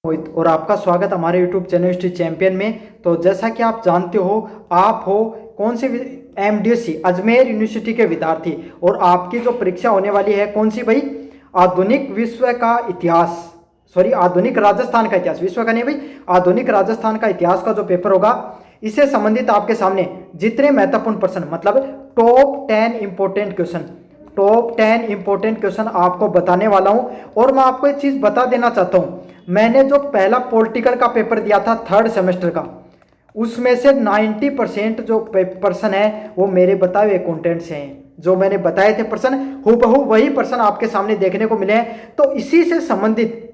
मोहित और आपका स्वागत हमारे YouTube चैनल हिस्ट्री चैंपियन में। तो जैसा कि आप जानते हो, आप हो कौन सी MDSC अजमेर यूनिवर्सिटी के विद्यार्थी और आपकी जो परीक्षा होने वाली है कौन सी भाई, आधुनिक विश्व का इतिहास, सॉरी आधुनिक राजस्थान का इतिहास, विश्व का नहीं भाई, आधुनिक राजस्थान का इतिहास का जो पेपर होगा, इससे संबंधित आपके सामने जितने महत्वपूर्ण प्रश्न मतलब टॉप 10 इंपॉर्टेंट क्वेश्चन आपको बताने वाला हूं। और मैं आपको एक चीज बता देना चाहता हूं, मैंने जो पहला पॉलिटिकल का पेपर दिया था 3rd सेमेस्टर का, उसमें से 90% जो पर्सन है वो मेरे बताए हुए कंटेंट से हैं। जो मैंने बताए थे पर्सन हूबहू वही पर्सन आपके सामने देखने को मिले हैं। तो इसी से संबंधित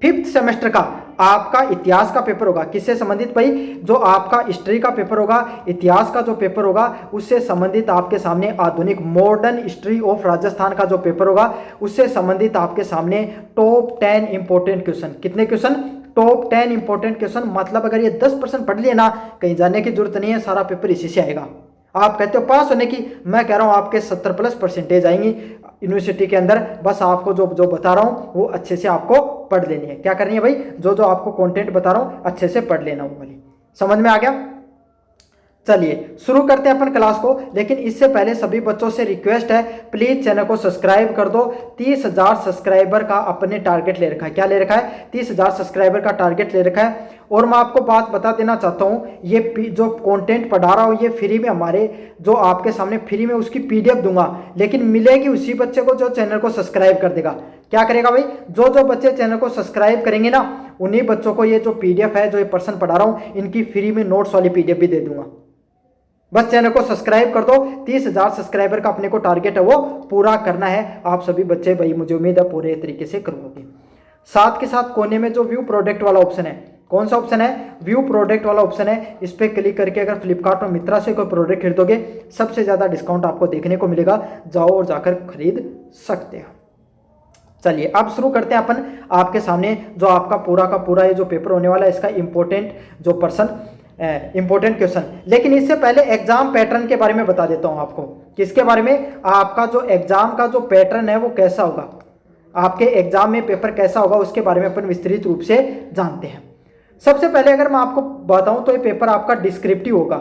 5th सेमेस्टर का आपका इतिहास का पेपर होगा। किससे संबंधित भाई? जो आपका हिस्ट्री का पेपर होगा, इतिहास का जो पेपर होगा, उससे संबंधित आपके सामने आधुनिक मॉडर्न हिस्ट्री ऑफ राजस्थान का जो पेपर होगा, उससे संबंधित आपके सामने टॉप 10 इंपॉर्टेंट क्वेश्चन। कितने क्वेश्चन? Top 10 important question. मतलब अगर ये 10% पढ़ लिए ना, कहीं जाने की जरूरत नहीं है, सारा पेपर इसी से आएगा। आप कहते हो पास होने की, मैं कह रहा हूं आपके 70+ % आएंगी यूनिवर्सिटी के अंदर। बस आपको जो जो बता रहा हूं वो अच्छे से आपको पढ़ लेनी है। क्या करनी है भाई? जो जो आपको कंटेंट बता रहा हूं अच्छे से पढ़ लेना वो वाली। समझ में आ गया? चलिए शुरू करते हैं अपन क्लास को। लेकिन इससे पहले सभी बच्चों से रिक्वेस्ट है, प्लीज चैनल को सब्सक्राइब कर दो। 30,000 सब्सक्राइबर का अपने टारगेट ले रखा है। क्या ले रखा है? 30,000 सब्सक्राइबर का टारगेट ले रखा है। और मैं आपको बात बता देना चाहता हूँ, ये जो कंटेंट पढ़ा रहा हूँ ये फ्री में, हमारे जो आपके सामने फ्री में उसकी PDF दूंगा, लेकिन मिलेगी उसी बच्चे को जो चैनल को सब्सक्राइब कर देगा। क्या करेगा भाई? जो जो बच्चे चैनल को सब्सक्राइब करेंगे ना, उन्हीं बच्चों को ये जो PDF है, जो ये पर्सन पढ़ा रहा हूँ, इनकी फ्री में नोट्स वाली PDF भी दे दूंगा। बस चैनल को सब्सक्राइब कर दो। 30,000 सब्सक्राइबर का अपने को टारगेट है वो पूरा करना है। आप सभी बच्चे भाई, मुझे उम्मीद है पूरे तरीके से करोगे। साथ के साथ कोने में जो व्यू प्रोडक्ट वाला ऑप्शन है, कौन सा ऑप्शन है? व्यू प्रोडक्ट वाला ऑप्शन है। इस पर क्लिक करके अगर फ्लिपकार्ट और मित्रा से कोई प्रोडक्ट खरीदोगे, सबसे ज्यादा डिस्काउंट आपको देखने को मिलेगा। जाओ और जाकर खरीद सकते हो। चलिए अब शुरू करते हैं अपन आपके सामने जो आपका पूरा का पूरा ये जो पेपर होने वाला है, इसका इंपॉर्टेंट क्वेश्चन। लेकिन इससे पहले एग्जाम पैटर्न के बारे में बता देता हूं आपको। किसके बारे में? आपका जो एग्जाम का जो पैटर्न है वो कैसा होगा, आपके एग्जाम में पेपर कैसा होगा, उसके बारे में अपन विस्तृत रूप से जानते हैं। सबसे पहले अगर मैं आपको बताऊं तो ये पेपर आपका डिस्क्रिप्टिव होगा।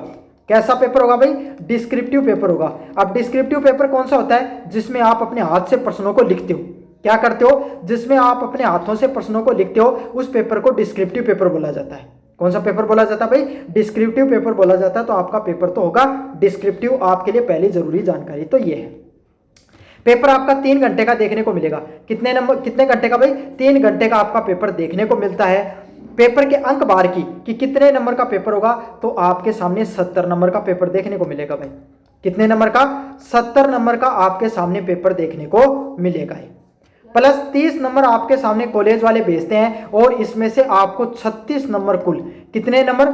कैसा पेपर होगा भाई? डिस्क्रिप्टिव पेपर होगा। अब डिस्क्रिप्टिव पेपर कौन सा होता है? जिसमें आप अपने हाथ से प्रश्नों को लिखते हो। क्या करते हो? जिसमें आप अपने हाथों से प्रश्नों को लिखते हो, उस पेपर को डिस्क्रिप्टिव पेपर बोला जाता है। कौन सा पेपर बोला जाता है भाई? डिस्क्रिप्टिव पेपर बोला जाता है। तो आपका पेपर तो होगा डिस्क्रिप्टिव। आपके लिए पहली जरूरी जानकारी तो ये है। पेपर आपका 3 घंटे का देखने को मिलेगा। कितने घंटे का भाई? 3 घंटे का आपका पेपर देखने को मिलता है। पेपर के अंक बार की कि कितने नंबर का पेपर होगा, तो आपके सामने 70 नंबर का पेपर देखने को मिलेगा भाई। कितने नंबर का? 70 नंबर का आपके सामने पेपर देखने को मिलेगा। प्लस 30 नंबर आपके सामने कॉलेज वाले भेजते हैं, और इसमें से आपको 36 नंबर कुल, कितने नंबर?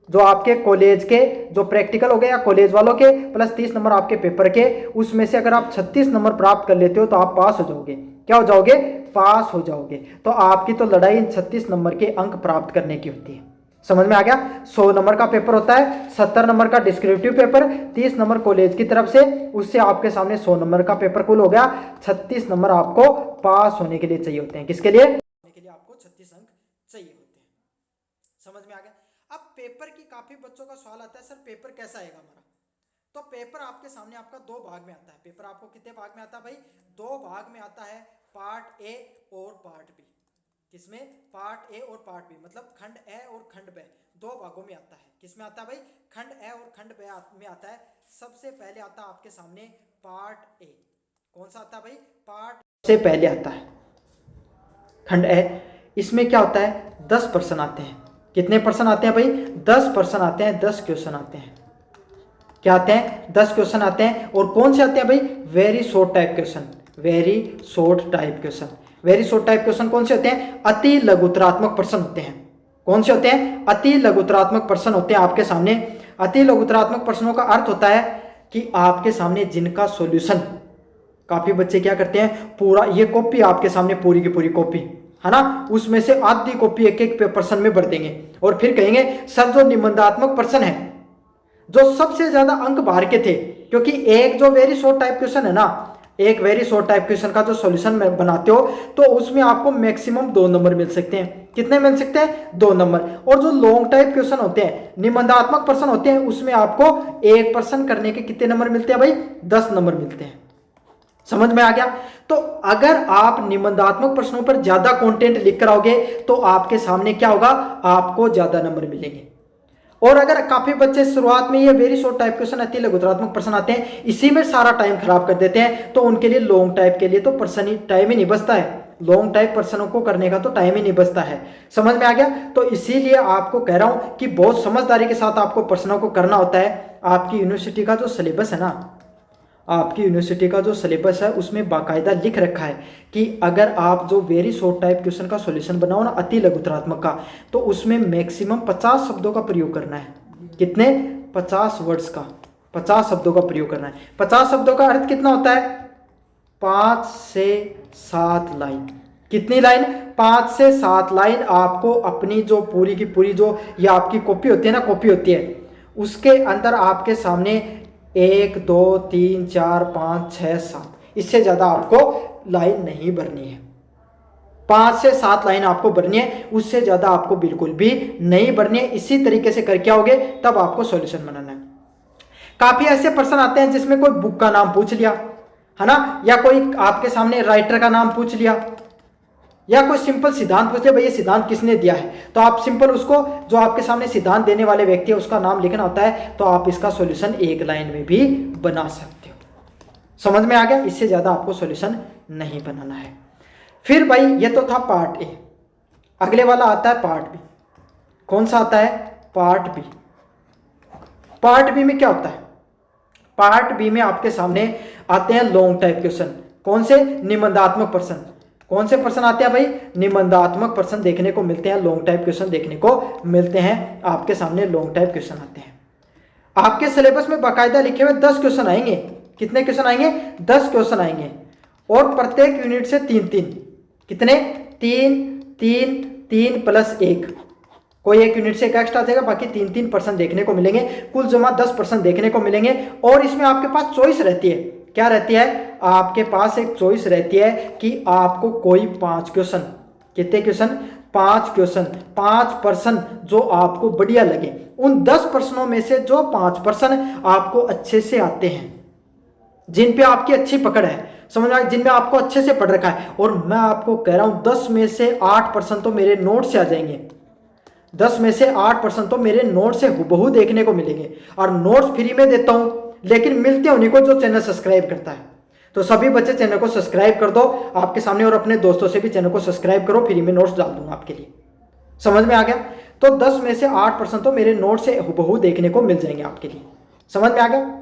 जो आपके कॉलेज के जो प्रैक्टिकल हो गए या कॉलेज वालों के, प्लस 30 नंबर आपके पेपर के, उसमें से अगर आप 36 नंबर प्राप्त कर लेते हो तो आप पास हो जाओगे। क्या हो जाओगे? पास हो जाओगे। तो आपकी तो लड़ाई इन 36 नंबर के अंक प्राप्त करने की होती है। समझ में आ गया? 100 नंबर का पेपर होता है, 70 नंबर का डिस्क्रिप्टिव पेपर, 30 नंबर कॉलेज की तरफ से, उससे आपके सामने 100 नंबर का पेपर कुल हो गया। 36 नंबर आपको पास होने के लिए चाहिए होते हैं। किसके लिए? होने के लिए आपको 36 अंक चाहिए होते हैं। समझ में आ गया? अब पेपर की काफी बच्चों का सवाल आता है, सर पेपर कैसा आएगा हमारा? तो पेपर आपके सामने आपका 2 भाग में आता है। पेपर आपको कितने भाग में आता है भाई? 2 भाग में आता है, पार्ट ए और पार्ट बी। किसमें? पार्ट ए और पार्ट बी, मतलब खंड ए और खंड बी, 2 भागों में आता है। किसमें आता है भाई? खंड ए और खंड बी में आता है। सबसे पहले आता है आपके सामने पार्ट ए। कौन सा आता है भाई? पार्ट से पहले आता है खंड ए। इसमें क्या होता है? 10 प्रश्न आते हैं। कितने प्रश्न आते हैं भाई? 10 प्रश्न आते हैं, 10 क्वेश्चन आते हैं। क्या आते हैं? 10 क्वेश्चन आते हैं। और कौन से आते हैं भाई? Very short type question. Very short type question. Very short type question कौन से होते हैं? अति लघुतरात्मक प्रश्न होते हैं। कौन से होते हैं? अति लघुतरात्मक प्रश्न होते हैं आपके सामने। अति लघुतरात्मक प्रश्नों का अर्थ होता है कि आपके सामने जिनका सॉल्यूशन, काफी बच्चे क्या करते हैं, पूरा ये कॉपी आपके सामने पूरी की पूरी कॉपी है ना, उसमें से आधी कॉपी एक एक प्रश्न में भर देंगे और फिर कहेंगे सर जो निबंधात्मक प्रश्न है, जो सबसे ज्यादा अंक बाहर के थे, क्योंकि एक जो वेरी शॉर्ट टाइप क्वेश्चन है ना, एक वेरी शॉर्ट टाइप क्वेश्चन का जो सॉल्यूशन बनाते हो तो उसमें आपको मैक्सिमम 2 नंबर मिल सकते हैं। कितने मिल सकते हैं? 2 नंबर। और जो लॉन्ग टाइप क्वेश्चन होते हैं, निबंधात्मक प्रश्न होते हैं, उसमें आपको एक प्रश्न करने के कितने नंबर मिलते हैं भाई? 10 नंबर मिलते हैं। समझ में आ गया? तो अगर आप निबंधात्मक प्रश्नों पर ज्यादा कंटेंट लिख कर आओगे तो आपके सामने क्या होगा? आपको ज्यादा नंबर मिलेंगे। और अगर काफी बच्चे शुरुआत में ये वेरी शॉर्ट टाइप क्वेश्चन आते हैं, लघुत्तरात्मक प्रश्न आते हैं, इसी में सारा टाइम खराब कर देते हैं, तो उनके लिए लॉन्ग टाइप के लिए तो प्रश्न ही टाइम ही नहीं बचता है। लॉन्ग टाइप प्रश्नों को करने का तो टाइम ही नहीं बचता है। समझ में आ गया? तो इसीलिए आपको कह रहा हूं कि बहुत समझदारी के साथ आपको प्रश्नों को करना होता है। आपकी यूनिवर्सिटी का जो सिलेबस है ना, आपकी यूनिवर्सिटी का जो सिलेबस है उसमें बाकायदा लिख रखा है कि अगर आप जो वेरी शॉर्ट टाइप क्वेश्चन का सॉल्यूशन बनाओ ना, अति लघुत्तरात्मक का, तो उसमें मैक्सिमम 50 शब्दों का प्रयोग करना है। कितने? 50 वर्ड्स का, 50 शब्दों का प्रयोग करना है। 50 शब्दों का अर्थ कितना होता है? 5 से 7 लाइन। कितनी लाइन? 5 से 7 लाइन आपको अपनी जो पूरी की पूरी जो ये आपकी कॉपी होती है ना, कॉपी होती है, उसके अंदर आपके सामने 1 2 3 4 5 6 7, इससे ज्यादा आपको लाइन नहीं भरनी है। 5 से 7 लाइन आपको भरनी है, उससे ज्यादा आपको बिल्कुल भी नहीं भरनी है। इसी तरीके से करके आओगे तब आपको सॉल्यूशन बनाना है। काफी ऐसे प्रश्न आते हैं जिसमें कोई बुक का नाम पूछ लिया है ना, या कोई आपके सामने राइटर का नाम पूछ लिया, या कोई सिंपल सिद्धांत पूछ लिया, भाई ये सिद्धांत किसने दिया है, तो आप सिंपल उसको जो आपके सामने सिद्धांत देने वाले व्यक्ति है उसका नाम लिखना होता है, तो आप इसका सॉल्यूशन एक लाइन में भी बना सकते हो। समझ में आ गया? इससे ज्यादा आपको सॉल्यूशन नहीं बनाना है। फिर भाई ये तो था पार्ट ए, अगले वाला आता है पार्ट बी। कौन सा आता है? Part B. पार्ट बी में क्या होता है? पार्ट बी में आपके सामने आते हैं लॉन्ग टाइप क्वेश्चन। कौन से? निबंधात्मक प्रश्न। कौन से प्रश्न आते हैं भाई? निबंधात्मक प्रश्न देखने को मिलते हैं, लॉन्ग टाइप क्वेश्चन देखने को मिलते हैं। आपके सामने लॉन्ग टाइप क्वेश्चन आते हैं। आपके सिलेबस में बाकायदा लिखे हुए 10 क्वेश्चन आएंगे। कितने क्वेश्चन आएंगे? 10 क्वेश्चन आएंगे, और प्रत्येक यूनिट से 3-3। कितने? 3 प्लस 1, कोई एक यूनिट से एक एक्स्ट्रा आ जाएगा, बाकी 3 प्रश्न देखने को मिलेंगे। कुल जमा 10 प्रश्न देखने को मिलेंगे। और इसमें आपके पास चॉइस रहती है। क्या रहती है? आपके पास एक चॉइस रहती है कि आपको कोई 5 क्वेश्चन, कितने क्वेश्चन? 5 क्वेश्चन, 5 प्रश्न जो आपको बढ़िया लगे, उन 10 प्रश्नों में से जो 5 प्रश्न आपको अच्छे से आते हैं, जिन पे आपकी अच्छी पकड़ है, समझ में, जिनमें आपको अच्छे से पढ़ रखा है, और मैं आपको कह रहा हूं 10 में से 8 प्रश्न तो मेरे नोट से आ जाएंगे। 10 में से 8 प्रश्न तो मेरे नोट से हुबहू देखने को मिलेंगे। और नोट्स फ्री में देता हूं, लेकिन मिलते उन्हीं को जो चैनल सब्सक्राइब करता है। तो सभी बच्चे चैनल को सब्सक्राइब कर दो आपके सामने, और अपने दोस्तों से भी चैनल को सब्सक्राइब करो, फ्री में नोट्स डाल दूंगा आपके लिए। समझ में आ गया? तो 10 में से 8 प्रश्न तो मेरे नोट से हुबहू देखने को मिल जाएंगे आपके लिए। समझ में आ गया?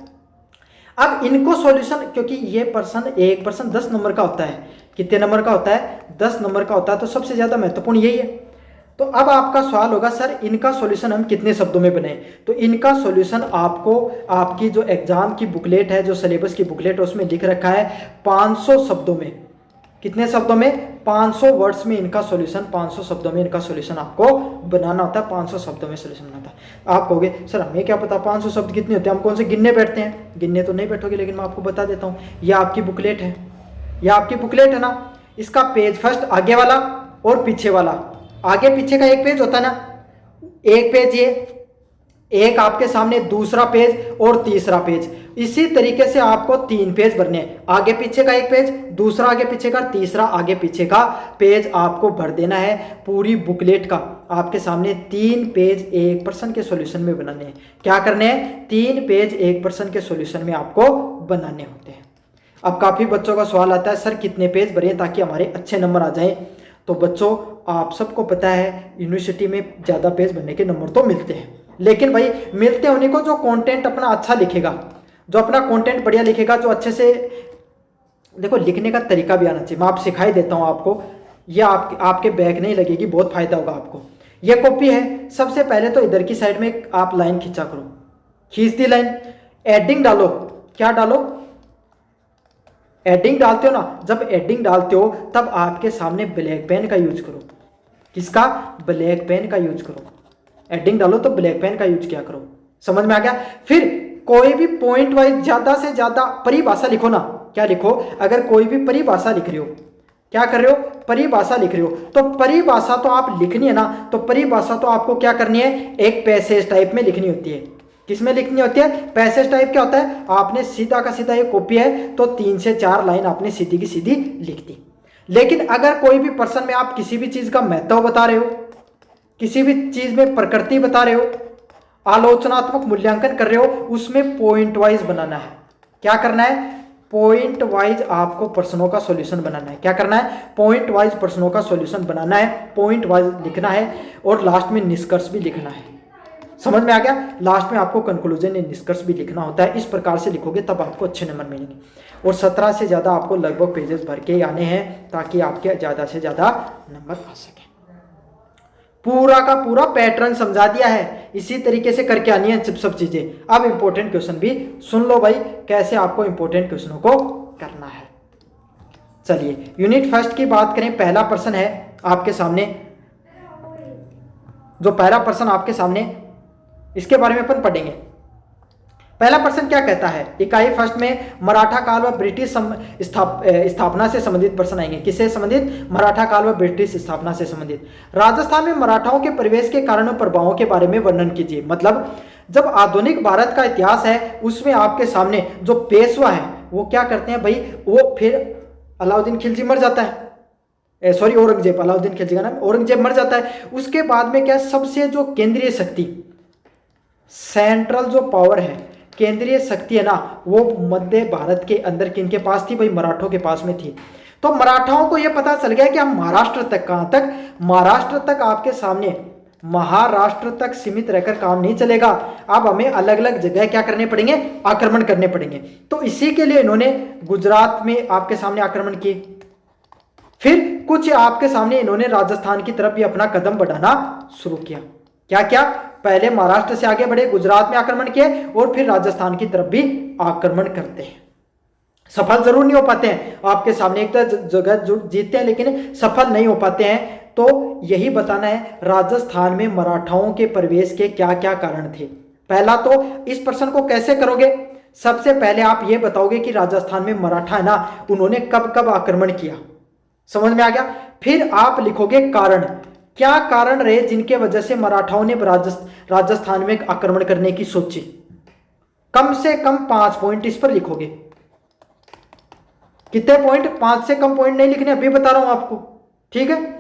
अब इनको सॉल्यूशन, क्योंकि ये प्रश्न, एक प्रश्न 10 नंबर का होता है। कितने नंबर का होता है? 10 नंबर का होता है। तो सबसे ज्यादा महत्वपूर्ण यही है। तो अब आपका सवाल होगा, सर इनका सॉल्यूशन हम कितने शब्दों में बनाएं? तो इनका सॉल्यूशन आपको आपकी जो एग्जाम की बुकलेट है, जो सिलेबस की बुकलेट है, उसमें लिख रखा है 500 शब्दों में। कितने शब्दों में? 500 वर्ड्स में इनका सॉल्यूशन, 500 शब्दों में इनका सॉल्यूशन आपको बनाना होता है। 500 शब्दों में सॉल्यूशन बनाता है। आप कहोगे सर हमें क्या पता 500 शब्द कितने होते हैं, हम कौन से गिनने बैठते हैं? गिनने तो नहीं बैठोगे, लेकिन मैं आपको बता देता हूँ। यह आपकी बुकलेट है, यह आपकी बुकलेट है ना, इसका पेज फर्स्ट आगे वाला और पीछे वाला, आगे पीछे का एक पेज होता है ना, एक पेज ये, एक आपके सामने दूसरा पेज और तीसरा पेज। इसी तरीके से आपको 3 पेज भरने हैं। आगे पीछे का एक पेज, दूसरा आगे पीछे का, तीसरा आगे पीछे का पेज आपको भर देना है। पूरी बुकलेट का आपके सामने 3 पेज एक प्रश्न के सॉल्यूशन में बनाने हैं। क्या करने हैं? 3 पेज एक प्रश्न के सॉल्यूशन में आपको बनाने होते हैं। अब काफी बच्चों का सवाल आता है, सर कितने पेज भरे ताकि हमारे अच्छे नंबर आ जाएं? तो बच्चों आप सबको पता है यूनिवर्सिटी में ज़्यादा पेज भरने के नंबर तो मिलते हैं, लेकिन भाई मिलते हैं उन्हीं को जो कंटेंट अपना अच्छा लिखेगा, जो अपना कंटेंट बढ़िया लिखेगा, जो अच्छे से, देखो लिखने का तरीका भी आना चाहिए। मैं आप सिखाई देता हूँ आपको, ये आपके बैक नहीं लगेगी, बहुत फायदा होगा आपको। ये कॉपी है, सबसे पहले तो इधर की साइड में आप लाइन खींचा करो, खींच दी लाइन, एडिंग डालो। क्या डालो? एडिंग डालते हो ना, जब एडिंग डालते हो तब आपके सामने ब्लैक पेन का यूज करो। किसका? ब्लैक पेन का यूज करो। एडिंग डालो तो ब्लैक पेन का यूज किया करो। समझ में आ गया? फिर कोई भी पॉइंट वाइज ज्यादा से ज्यादा परिभाषा लिखो ना। क्या लिखो? अगर कोई भी परिभाषा लिख रहे हो, क्या कर रहे हो? परिभाषा लिख रहे हो, तो परिभाषा तो आप लिखनी है ना, तो परिभाषा तो आपको क्या करनी है? एक पैसेज टाइप में लिखनी होती है। किसमें लिखनी होती है? पैसेज टाइप क्या होता है? आपने सीधा का सीधा एक कॉपी है तो 3 से 4 लाइन आपने सीधी की सीधी लिख दी। लेकिन अगर कोई भी पर्सन में आप किसी भी चीज का महत्व बता रहे हो, किसी भी चीज में प्रकृति बता रहे हो, आलोचनात्मक मूल्यांकन कर रहे हो, उसमें पॉइंट वाइज बनाना है। क्या करना है? पॉइंट वाइज आपको प्रश्नों का सॉल्यूशन बनाना है। क्या करना है? पॉइंट वाइज प्रश्नों का सॉल्यूशन बनाना है, पॉइंट वाइज लिखना है, और लास्ट में निष्कर्ष भी लिखना है। समझ में आ गया? लास्ट में आपको कंक्लूजन या निष्कर्ष भी लिखना होता है। इस प्रकार से लिखोगे तब आपको अच्छे नंबर मिलेंगे। और 17 से ज़्यादा आपको लगभग पेजेस भर के आने हैं ताकि आपके ज़्यादा से ज़्यादा नंबर आ सके। पूरा का पूरा पैटर्न समझा दिया है, इसी तरीके से करके आनी है सब चीजें। अब इंपॉर्टेंट क्वेश्चन भी सुन लो भाई, कैसे आपको इंपॉर्टेंट क्वेश्चनों को करना है। चलिए यूनिट फर्स्ट की बात करें। पहला प्रश्न है आपके सामने, जो पहला प्रश्न आपके सामने, इसके बारे में अपन पढ़ेंगे। पहला प्रश्न क्या कहता है? इकाई फर्स्ट में मराठा काल व ब्रिटिश स्थापना से संबंधित प्रश्न आएंगे। किससे संबंधित? मराठा काल व ब्रिटिश स्थापना से संबंधित। राजस्थान में मराठाओं के प्रवेश के कारण और प्रभावों के बारे में वर्णन कीजिए। मतलब जब आधुनिक भारत का इतिहास है उसमें आपके सामने जो पेशवा है वो क्या करते हैं भाई, वो फिर अलाउद्दीन खिलजी मर जाता है, सॉरी औरंगजेब, अलाउद्दीन खिलजी का नाम औरंगजेब मर जाता है। उसके बाद में क्या, सबसे जो केंद्रीय शक्ति, सेंट्रल जो पावर है, केंद्रीय शक्ति है ना, वो मध्य भारत के अंदर किनके पास थी भाई? मराठों के पास में थी। तो मराठाओं को यह पता चल गया कि हम महाराष्ट्र तक, कहां तक? महाराष्ट्र तक आपके सामने, महाराष्ट्र तक सीमित रहकर काम नहीं चलेगा। अब हमें अलग अलग जगह क्या करने पड़ेंगे? आक्रमण करने पड़ेंगे। तो इसी के लिए इन्होंने गुजरात में आपके सामने आक्रमण किए, फिर कुछ आपके सामने इन्होंने राजस्थान की तरफ भी अपना कदम बढ़ाना शुरू किया। क्या क्या? पहले महाराष्ट्र से आगे बढ़े, गुजरात में आक्रमण किए, और फिर राजस्थान की तरफ भी आक्रमण करते हैं। सफल जरूर नहीं हो पाते हैं, आपके सामने एक जगह जीतते हैं लेकिन सफल नहीं हो पाते हैं। तो यही बताना है राजस्थान में मराठाओं के प्रवेश के क्या क्या कारण थे। पहला तो इस प्रश्न को कैसे करोगे? सबसे पहले आप ये बताओगे कि राजस्थान में मराठा है ना, उन्होंने कब कब आक्रमण किया। समझ में आ गया? फिर आप लिखोगे कारण, क्या कारण रहे जिनके वजह से मराठाओं ने राजस्थान में आक्रमण करने की सोची। कम से कम 5 पॉइंट इस पर लिखोगे। कितने पॉइंट? 5 से कम पॉइंट नहीं लिखने, अभी बता रहा हूं आपको, ठीक है।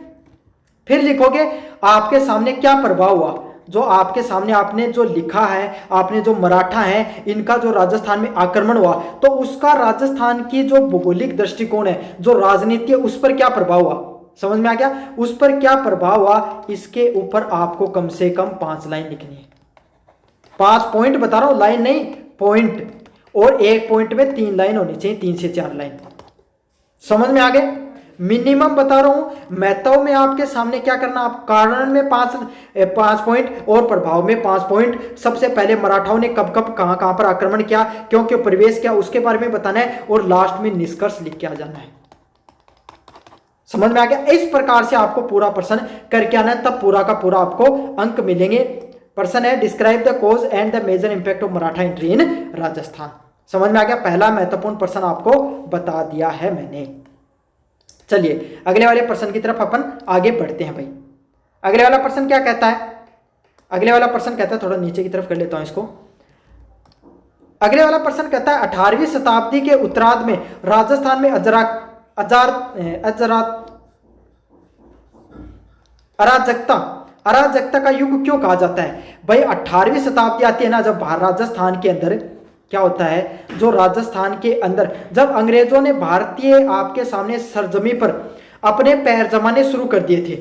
फिर लिखोगे आपके सामने क्या प्रभाव हुआ, जो आपके सामने आपने जो लिखा है, आपने जो मराठा है इनका जो राजस्थान में आक्रमण हुआ, तो उसका राजस्थान की जो भौगोलिक दृष्टिकोण है, जो राजनीति है, उस पर क्या प्रभाव हुआ। समझ में आ गया? उस पर क्या प्रभाव हुआ, इसके ऊपर आपको कम से कम 5 लाइन लिखनी है। 5 पॉइंट बता रहा हूं, लाइन नहीं, पॉइंट। और एक पॉइंट में 3 लाइन होनी चाहिए, 3 से 4 लाइन। समझ में आ गए? मिनिमम बता रहा हूं। महत्व में आपके सामने क्या करना, आप कारण में 5 पॉइंट और प्रभाव में 5 पॉइंट। सबसे पहले मराठाओं ने कब कब कहां कहां पर आक्रमण किया, क्यों क्यों प्रवेश किया, उसके बारे में बताना है, और लास्ट में निष्कर्ष लिख के आ जाना है। समझ में आ गया? इस प्रकार से आपको पूरा प्रश्न करके आना है, तब पूरा का पूरा आपको अंक मिलेंगे। प्रश्न है describe the cause and the major impact of Maratha entry in Rajasthan. समझ में आ गया? पहला महत्वपूर्ण प्रश्न आपको बता दिया है मैंने। चलिए अगले वाले प्रश्न की तरफ अपन आगे बढ़ते हैं भाई। अगले वाला प्रश्न क्या कहता है? अगले वाला प्रश्न कहता है, थोड़ा नीचे की तरफ कर लेता हूं इसको। अगले वाला प्रश्न कहता है 18वीं शताब्दी के उत्तरार्ध में राजस्थान में अराजकता का युग क्यों कहा जाता है भाई? 18वीं शताब्दी आती है ना, जब राजस्थान के अंदर क्या होता है, जो राजस्थान के अंदर जब अंग्रेजों ने भारतीय आपके सामने सरजमी पर अपने पैर जमाने शुरू कर दिए थे,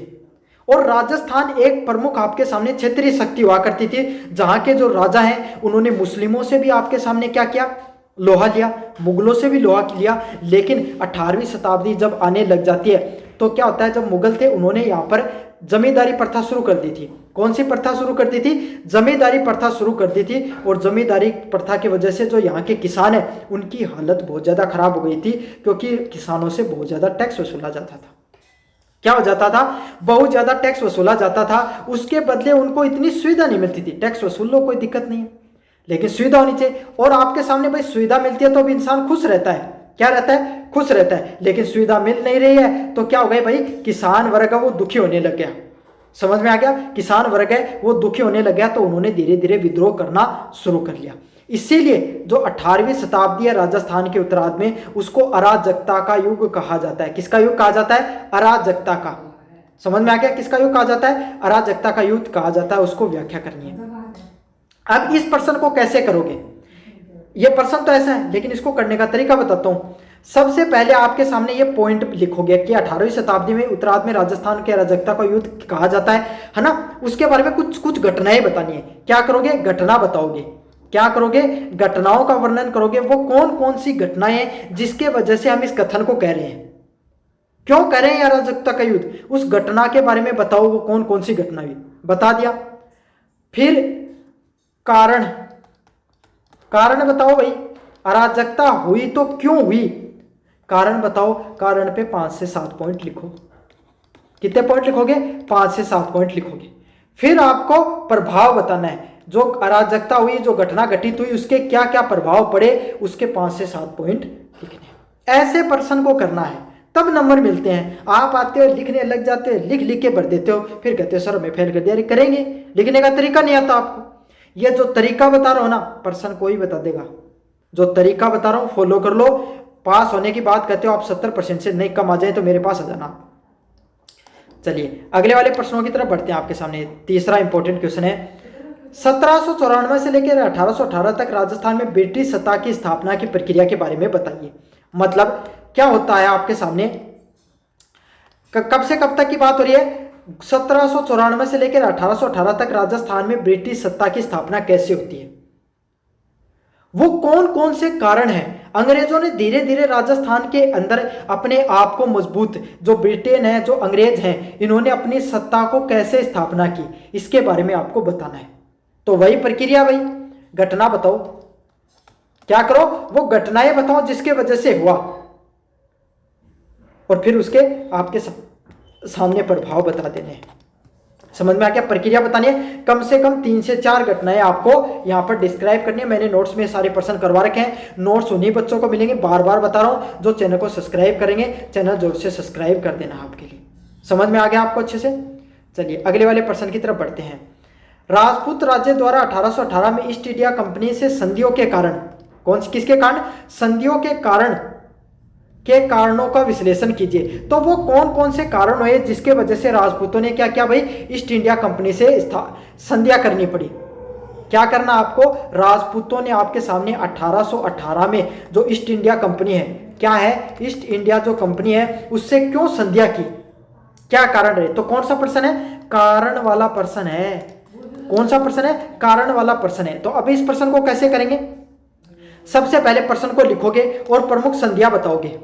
और राजस्थान एक प्रमुख आपके सामने क्षेत्रीय शक्ति हुआ करती थी, जहां के जो राजा हैं उन्होंने मुस्लिमों से भी आपके सामने क्या किया, लोहा लिया, मुगलों से भी लोहा लिया। लेकिन 18वीं शताब्दी जब आने लग जाती है तो क्या होता है, जब मुगल थे उन्होंने यहाँ पर जमींदारी प्रथा शुरू कर दी थी। कौन सी प्रथा शुरू कर दी थी? जमींदारी प्रथा शुरू कर दी थी। और जमींदारी प्रथा की वजह से जो यहाँ के किसान हैं उनकी हालत बहुत ज़्यादा खराब हो गई थी, क्योंकि किसानों से बहुत ज़्यादा टैक्स वसूला जाता था। क्या हो जाता था? बहुत ज़्यादा टैक्स वसूला जाता था। उसके बदले उनको इतनी सुविधा नहीं मिलती थी। टैक्स वसूल लो, कोई दिक्कत नहीं है, लेकिन सुविधा होनी चाहिए। और आपके सामने भाई सुविधा मिलती है तो भी इंसान खुश रहता है, क्या रहता है, खुश रहता है। लेकिन सुविधा मिल नहीं रही है तो क्या हो गई भाई, किसान वर्ग है वो दुखी होने लग गया। समझ में आ गया, किसान वर्ग है वो दुखी होने लग गया, तो उन्होंने धीरे धीरे विद्रोह करना शुरू कर लिया। इसीलिए जो 18वीं शताब्दी है राजस्थान के उत्तरार्ध में, उसको अराजकता का युग कहा जाता है। किसका युग कहा जाता है, अराजकता का। समझ में आ गया, किसका युग कहा जाता है, अराजकता का युग कहा जाता है। उसको व्याख्या करनी है। अब इस प्रश्न को कैसे करोगे, ये प्रश्न तो ऐसा है, लेकिन इसको करने का तरीका बताता हूं। सबसे पहले आपके सामने ये पॉइंट लिखोगे कि 18वीं शताब्दी में उत्तरार्ध में राजस्थान के अराजकता का युद्ध कहा जाता है ना। उसके बारे में कुछ कुछ घटनाएं बतानी है। क्या करोगे, घटना बताओगे। क्या करोगे, घटनाओं का वर्णन करोगे। वो कौन कौन सी घटनाएं हैं जिसके वजह से हम इस कथन को कह रहे हैं, क्यों कह रहे हैं अराजकता का युद्ध, उस घटना के बारे में बताओ। वो कौन कौन सी घटना हुई, बता दिया। फिर कारण, कारण बताओ भाई, अराजकता हुई तो क्यों हुई, कारण बताओ। कारण पे 5 से 7 पॉइंट लिखो। कितने पॉइंट लिखोगे, 5 से 7 पॉइंट लिखोगे। फिर आपको प्रभाव बताना है, जो अराजकता हुई, जो घटना घटित हुई, उसके क्या क्या प्रभाव पड़े, उसके 5 से 7 पॉइंट लिखने। ऐसे प्रश्न को करना है, तब नंबर मिलते हैं। आप आते हो, लिखने लग जाते हो, लिख लिख के भर देते हो, फिर कहते हो सर मैं फेल कर दिया। अरे करेंगे, लिखने का तरीका नहीं आता आपको। ये जो तरीका बता रहा हूं ना, प्रश्न कोई बता देगा। जो तरीका बता रहा हूं फॉलो कर लो। पास होने की बात कहते हो आप 70% से, नहीं कम आ जाए तो मेरे पास आ जाना। चलिए अगले वाले प्रश्नों की तरफ बढ़ते हैं। आपके सामने तीसरा इंपॉर्टेंट क्वेश्चन है, 1794 से लेकर 1818 तक राजस्थान में ब्रिटिश सत्ता की स्थापना की प्रक्रिया के बारे में बताइए। मतलब क्या होता है आपके सामने, कब से कब तक की बात हो रही है, 1794 से लेकर 1818 तक राजस्थान में ब्रिटिश सत्ता की स्थापना कैसे होती है, वो कौन कौन से कारण हैं। अंग्रेजों ने धीरे धीरे राजस्थान के अंदर अपने आप को मजबूत, जो ब्रिटेन है, जो अंग्रेज हैं, इन्होंने अपनी सत्ता को कैसे स्थापना की, इसके बारे में आपको बताना है। तो वही प्रक्रिया भाई, घटना बताओ। क्या करो, वो घटनाएं बताओ जिसके वजह से हुआ, और फिर उसके आपके सामने प्रभाव बता देने हैं। समझ में आ गया, प्रक्रिया बतानी है। कम से कम 3 से 4 घटनाएं आपको यहां पर डिस्क्राइब करनी है। मैंने नोट्स में सारे प्रश्न करवा रखे हैं। नोट्स उन्हीं बच्चों को मिलेंगे, बार बार बता रहा हूं, जो चैनल को सब्सक्राइब करेंगे। चैनल जोर से सब्सक्राइब कर देना आपके लिए। समझ में आ गया आपको अच्छे से। चलिए अगले वाले प्रश्न की तरफ बढ़ते हैं। राजपूत राज्य द्वारा 1818 में ईस्ट इंडिया कंपनी से संधियों के कारण, किसके कारण, संधियों के कारण के कारणों का विश्लेषण कीजिए। तो वो कौन कौन से कारण हुए जिसके वजह से राजपूतों ने क्या किया भाई, ईस्ट इंडिया कंपनी से संधियां करनी पड़ी। क्या करना आपको, राजपूतों ने आपके सामने 1818 में जो ईस्ट इंडिया कंपनी है, क्या है, ईस्ट इंडिया जो कंपनी है, उससे क्यों संधियां की, क्या कारण रहे। तो कौन सा प्रश्न है, कारण वाला प्रश्न है। कौन सा प्रश्न है, कारण वाला प्रश्न है। तो अभी इस प्रश्न को कैसे करेंगे, सबसे पहले प्रश्न को लिखोगे और प्रमुख संधियां बताओगे।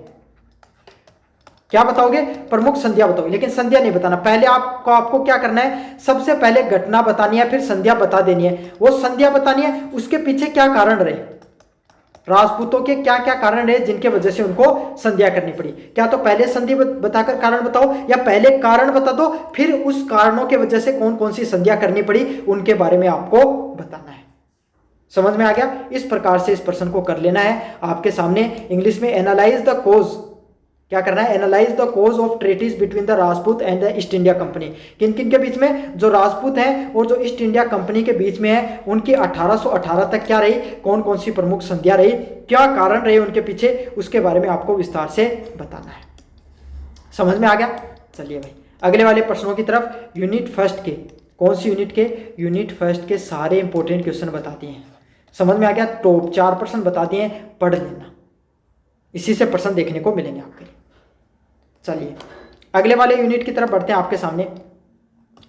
क्या बताओगे, प्रमुख संध्या बताओगे। लेकिन संध्या नहीं बताना, पहले आपको क्या करना है, सबसे पहले घटना बतानी है, फिर संध्या बता देनी है। वो संध्या बतानी है, उसके पीछे क्या कारण रहे, राजपूतों के क्या क्या कारण रहे जिनके वजह से उनको संध्या करनी पड़ी। क्या तो पहले संधि बताकर कारण बताओ, या पहले कारण बता दो, फिर उस कारणों के वजह से कौन कौन सी संध्या करनी पड़ी उनके बारे में आपको बताना है। समझ में आ गया। इस प्रकार से इस प्रश्न को कर लेना है। आपके सामने इंग्लिश में एनालाइज द कोज, क्या करना है, analyse the cause of treaties between the Rajput and the East India Company. किन किन के बीच में, जो राजपूत हैं और जो ईस्ट इंडिया कंपनी के बीच में है, उनकी 1818 तक क्या रही, कौन कौन सी प्रमुख संधियां रही, क्या कारण रहे उनके पीछे, उसके बारे में आपको विस्तार से बताना है। समझ में आ गया। चलिए भाई अगले वाले प्रश्नों की तरफ। यूनिट फर्स्ट के, कौन सी यूनिट के, यूनिट फर्स्ट के सारे इंपॉर्टेंट क्वेश्चन बता दिए हैं। समझ में आ गया, टॉप 4 प्रश्न बता दिए, पढ़ लेना, इसी से प्रश्न देखने को मिलेंगे आपके लिए। चलिए अगले वाले यूनिट की तरफ बढ़ते हैं। आपके सामने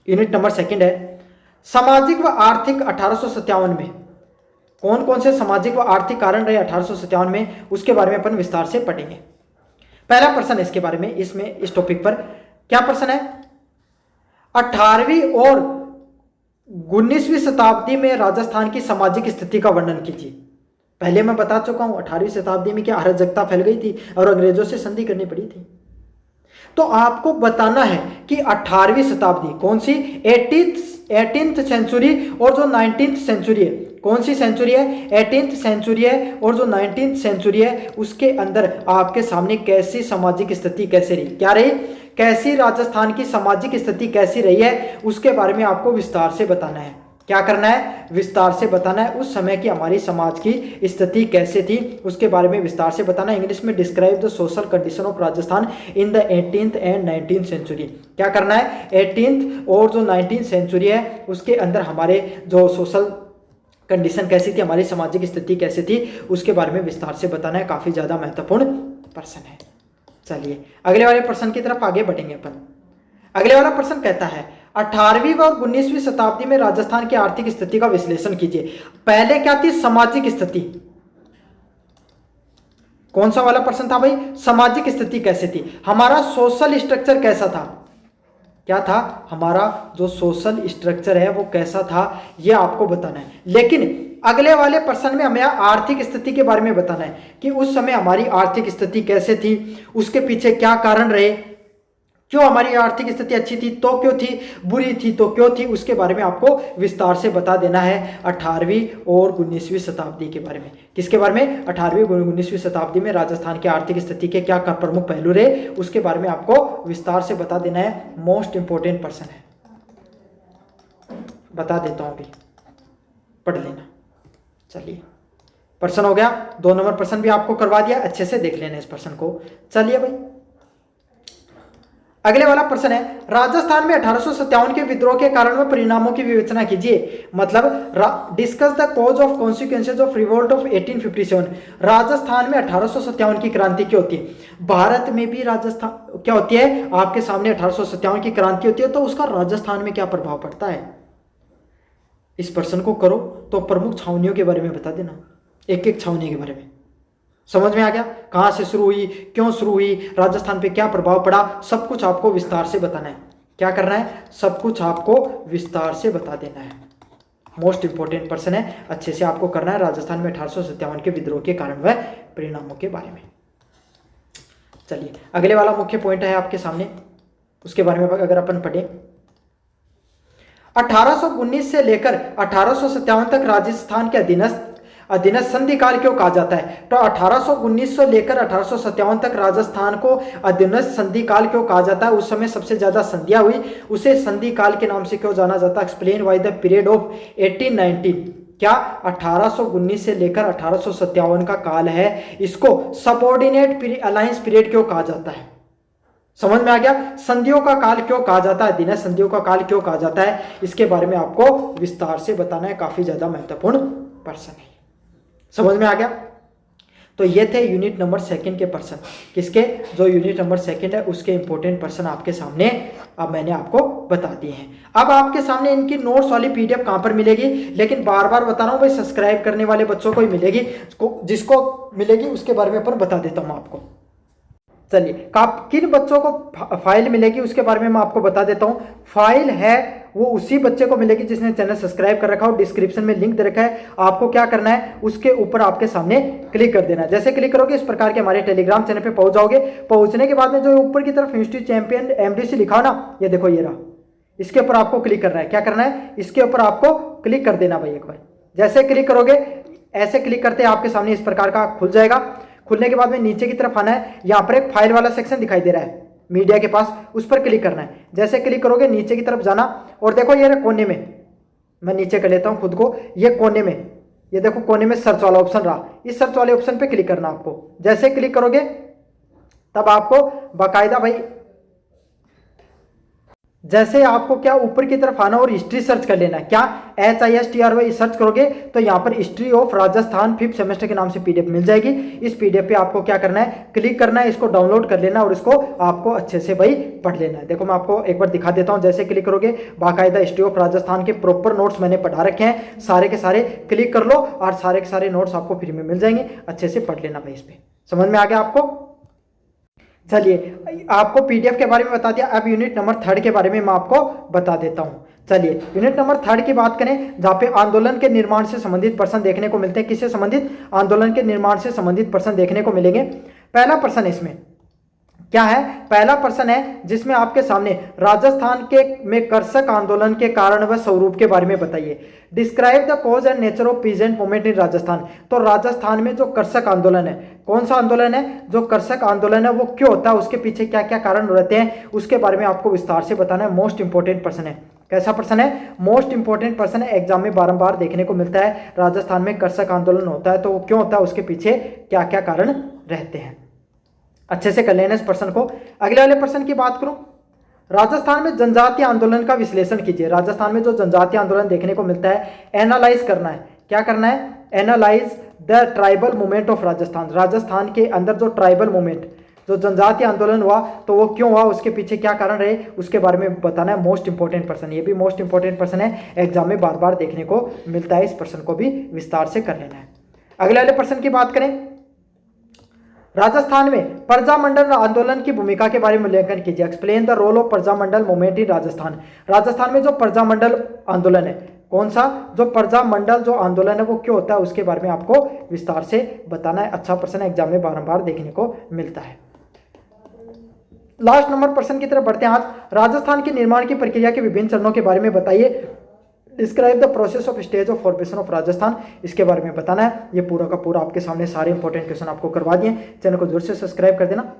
यूनिट नंबर 2 है, सामाजिक व आर्थिक 1857 में। कौन कौन से सामाजिक व आर्थिक कारण रहे 1857 में, उसके बारे में अपन विस्तार से पढ़ेंगे। पहला प्रश्न इसके बारे में, इसमें इस टॉपिक पर क्या प्रश्न है, 18वीं और 19वीं शताब्दी में राजस्थान की सामाजिक स्थिति का वर्णन कीजिए। पहले मैं बता चुका हूं 18वीं शताब्दी में क्या अराजकता फैल गई थी और अंग्रेजों से संधि करनी पड़ी थी। तो आपको बताना है कि 18वीं शताब्दी कौन सी, 18th सेंचुरी और जो 19th सेंचुरी है, कौन सी सेंचुरी है? 18th सेंचुरी है। और जो 19th सेंचुरी है उसके अंदर आपके सामने कैसी सामाजिक स्थिति कैसे रही, क्या रही, कैसी राजस्थान की सामाजिक स्थिति कैसी रही है, उसके बारे में आपको विस्तार से बताना है। क्या करना है? विस्तार से बताना है। उस समय की हमारी समाज की स्थिति कैसे थी उसके बारे में विस्तार से बताना है। इंग्लिश में describe the social condition of Rajasthan in the 18th and 19th century. क्या करना है? 18th और जो 19th सेंचुरी है उसके अंदर हमारे जो सोशल कंडीशन कैसी थी, हमारी सामाजिक स्थिति कैसी थी, उसके बारे में विस्तार से बताना है। काफी ज्यादा महत्वपूर्ण प्रश्न है। चलिए अगले वाले प्रश्न की तरफ आगे बढ़ेंगे अपन। अगले वाला प्रश्न कहता है 18वीं और 19वीं शताब्दी में राजस्थान की आर्थिक स्थिति का विश्लेषण कीजिए। पहले क्या थी? सामाजिक स्थिति। कौन सा वाला प्रश्न था भाई? सामाजिक स्थिति कैसे थी, हमारा सोशल स्ट्रक्चर कैसा था। क्या था? हमारा जो सोशल स्ट्रक्चर है वो कैसा था, ये आपको बताना है। लेकिन अगले वाले प्रश्न में हमें आर्थिक स्थिति के बारे में बताना है कि उस समय हमारी आर्थिक स्थिति कैसे थी, उसके पीछे क्या कारण रहे, क्यों हमारी आर्थिक स्थिति अच्छी थी तो क्यों थी, बुरी थी तो क्यों थी, उसके बारे में आपको विस्तार से बता देना है 18वीं और 19वीं शताब्दी के बारे में। किसके बारे में? 18वीं और 19वीं शताब्दी में राजस्थान की आर्थिक स्थिति के क्या प्रमुख पहलू रहे, उसके बारे में आपको विस्तार से बता देना है। मोस्ट इंपोर्टेंट प्रश्न है, बता देता हूं, अभी पढ़ लेना। चलिए प्रश्न हो गया, 2 नंबर प्रश्न भी आपको करवा दिया, अच्छे से देख लेना इस प्रश्न को। चलिए भाई अगले वाला प्रश्न है राजस्थान में 1857 के विद्रोह के कारण व परिणामों की विवेचना कीजिए। मतलब discuss the cause of consequences of revolt of 1857। Rajasthan में 1857 की क्रांति क्या होती है? भारत में भी राजस्थान क्या होती है? आपके सामने 1857 की क्रांति होती है, तो उसका राजस्थान में क्या प्रभाव पड़ता है? इस प्रश्न को करो तो प्रमुख छावनियों के बारे में बता देना, एक एक छावनी के बारे में। समझ में आ गया? कहां से शुरू हुई, क्यों शुरू हुई, राजस्थान पे क्या प्रभाव पड़ा, सब कुछ आपको विस्तार से बताना है। क्या करना है? सब कुछ आपको विस्तार से बता देना है। मोस्ट इंपोर्टेंट प्रश्न है, अच्छे से आपको करना है। राजस्थान में 1857 के विद्रोह के कारण व परिणामों के बारे में। चलिए अगले वाला मुख्य पॉइंट है आपके सामने, उसके बारे में अगर अपन पढ़े 1819 से लेकर 1857 तक राजस्थान के अधीनस्थ संधि काल क्यों कहा जाता है? तो 1819 से लेकर 1857 तक राजस्थान को अधीनस्थ संधि काल क्यों कहा जाता है? उस समय सबसे ज्यादा संधियां हुई, उसे संधि काल के नाम से क्यों जाना जाता है? Explain why the period of 1819। क्या 1819 से लेकर 1857 का काल है, इसको सबऑर्डिनेट अलायंस पीरियड क्यों कहा जाता है? समझ में आ गया? संधियों का काल क्यों कहा जाता है, अधीनस्थ संधियों का काल क्यों कहा जाता है, इसके बारे में आपको विस्तार से बताना है। काफी ज्यादा महत्वपूर्ण प्रश्न है। समझ में आ गया? तो ये थे यूनिट नंबर 2 के प्रश्न। किसके? जो यूनिट नंबर 2 है उसके इंपॉर्टेंट प्रश्न आपके सामने अब मैंने आपको बता दिए हैं। अब आपके सामने इनकी नोट्स वाली पीडीएफ कहां पर मिलेगी? लेकिन बार बार बता रहा हूं भाई, सब्सक्राइब करने वाले बच्चों को ही मिलेगी, जिसको मिलेगी उसके बारे में अपन बता देता हूं आपको। चलिए किन बच्चों को फाइल मिलेगी उसके बारे में मैं आपको बता देता हूं। फाइल है वो उसी बच्चे को मिलेगी जिसने चैनल सब्सक्राइब कर रखा हो, डिस्क्रिप्शन में लिंक दे रखा है। आपको क्या करना है, उसके ऊपर आपके सामने क्लिक कर देना है। जैसे क्लिक करोगे इस प्रकार के हमारे टेलीग्राम चैनल पे पहुंच जाओगे। पहुंचने के बाद में जो ऊपर की तरफ इंस्टीट्यूट चैंपियन एमडीसी लिखा हो ना, ये देखो ये रहा, इसके ऊपर आपको क्लिक करना है। क्या करना है? इसके ऊपर आपको क्लिक कर देना भाई एक बार। जैसे क्लिक करोगे, ऐसे क्लिक करते आपके सामने इस प्रकार का खुल जाएगा। खुलने के बाद में नीचे की तरफ आना है, यहाँ पर एक फाइल वाला सेक्शन दिखाई दे रहा है मीडिया के पास, उस पर क्लिक करना है। जैसे क्लिक करोगे नीचे की तरफ जाना और देखो ये कोने में, मैं नीचे कर लेता हूं खुद को, ये कोने में, ये देखो कोने में सर्च वाला ऑप्शन रहा, इस सर्च वाले ऑप्शन पे क्लिक करना आपको। जैसे क्लिक करोगे तब आपको बाकायदा भाई, जैसे आपको क्या ऊपर की तरफ आना और हिस्ट्री सर्च कर लेना है। क्या HISTRY सर्च करोगे तो यहाँ पर history of Rajasthan 5th semester के नाम से पीडीएफ मिल जाएगी। इस पीडीएफ पे आपको क्या करना है, क्लिक करना है, इसको डाउनलोड कर लेना और इसको आपको अच्छे से भाई पढ़ लेना है। देखो मैं आपको एक बार दिखा देता हूँ। जैसे क्लिक करोगे बाकायदा हिस्ट्री ऑफ राजस्थान के प्रॉपर नोट्स मैंने पढ़ा रखे हैं, सारे के सारे क्लिक कर लो और सारे के सारे नोट्स आपको फ्री में मिल जाएंगे। अच्छे से पढ़ लेना भाई इस पे। समझ में आ गया आपको? चलिए आपको पीडीएफ के बारे में बता दिया, अब यूनिट नंबर 3 के बारे में मैं आपको बता देता हूं। चलिए यूनिट नंबर 3 की बात करें, जहां पे आंदोलन के निर्माण से संबंधित प्रश्न देखने को मिलते हैं। किससे संबंधित? आंदोलन के निर्माण से संबंधित प्रश्न देखने को मिलेंगे। पहला प्रश्न इसमें क्या है? पहला प्रश्न है जिसमें आपके सामने राजस्थान के में कर्षक आंदोलन के कारण व स्वरूप के बारे में बताइए। Describe the cause and nature of peasant movement in Rajasthan. तो राजस्थान में जो कर्षक आंदोलन है, कौन सा आंदोलन है? जो कर्षक आंदोलन है वो क्यों होता है, उसके पीछे क्या क्या कारण रहते हैं, उसके बारे में आपको विस्तार से बताना है। मोस्ट इंपॉर्टेंट प्रश्न है। कैसा प्रश्न है? मोस्ट इंपॉर्टेंट प्रश्न है, एग्जाम में बारंबार देखने को मिलता है। राजस्थान में कर्षक आंदोलन होता है तो वो क्यों होता है, उसके पीछे क्या क्या कारण रहते हैं। अच्छे से कर लेना इस प्रश्न को। अगले वाले प्रश्न की बात करूं, राजस्थान में जनजातीय आंदोलन का विश्लेषण कीजिए। राजस्थान में जो जनजातीय आंदोलन देखने को मिलता है, एनालाइज करना है। क्या करना है? Analyse the tribal movement of Rajasthan. Rajasthan के अंदर जो ट्राइबल मूवमेंट, जो जनजातीय आंदोलन हुआ तो वो क्यों हुआ, उसके पीछे क्या कारण रहे, उसके बारे में बताना है। मोस्ट इंपॉर्टेंट प्रश्न, ये भी मोस्ट इंपॉर्टेंट प्रश्न है, एग्जाम में बार बार देखने को मिलता है। इस प्रश्न को भी विस्तार से कर लेना है। अगले वाले प्रश्न की बात करें, राजस्थान में प्रजामंडल आंदोलन की भूमिका के बारे में मूल्यांकन कीजिए। Explain the role of Prajamandal movement in Rajasthan. Rajasthan में जो प्रजामंडल आंदोलन है, कौन सा? जो प्रजामंडल जो आंदोलन है वो क्यों होता है, उसके बारे में आपको विस्तार से बताना है। अच्छा प्रश्न है, एग्जाम में बारंबार देखने को मिलता है। लास्ट नंबर प्रश्न की तरफ बढ़ते हैं। आज राजस्थान के निर्माण की प्रक्रिया के विभिन्न चरणों के बारे में बताइए। Describe the process of stage of formation of Rajasthan, इसके बारे में बताना है। ये पूरा का पूरा आपके सामने सारे इंपॉर्टेंट क्वेश्चन आपको करवा दिए। चैनल को जरूर से सब्सक्राइब कर देना।